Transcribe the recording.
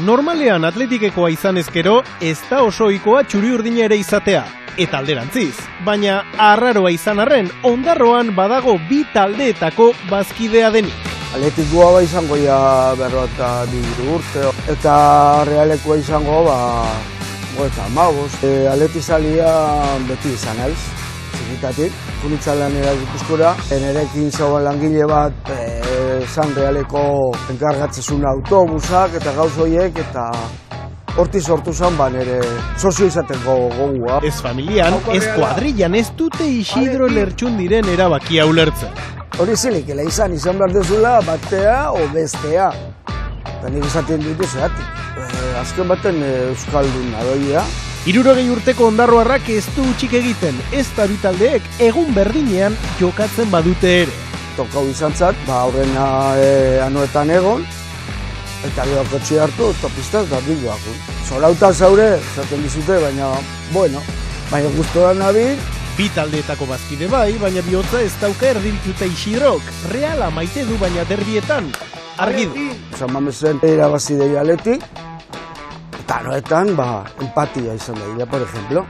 Normalean atletikekoa izan ezkero, ez da oso ohikoa txuri-urdina ere izatea. Eta alderantziz, baina arraroa izan arren, Ondarroan badago bi taldeetako bazkidea denik. Atletikoa izango ja 52 urte, eta Realekoa izango 55. Atletizalia beti izan naiz, txikitatik. Kunitzalanera Gipuzkoara, nerekin zegoen langile bat San Realeko enkargatzezun autobusak eta gauz horiek, eta hortik sortu zen nire sozio izateko gogua. Ez familian, ez kuadrillan, ez dute Isidro Lertxundiren erabakia ulertzen. Hori zilikela izan behar duzula batea o bestea. Eta nik izaten dute zeratik. Azken baten Euskaldun adoia. 60 urteko ondarroarrak ez du utxik egiten, ez da bitaldeek egun berdinean jokatzen badute ere. Tokau izan zat, aurrena anuetan egon, eta gero kotxe hartu, topistaz da bilduakun. Zorautan zaure, zaten dizute, baina guztoran nabil. Bi taldeetako bazkide bai, baina bihotza ez dauka erdiltuta Isidrok. Reala maite du baina derbietan, argi du. San Mamezen irabazi dei Atletik, eta noetan empatia izan da, por ejemplo.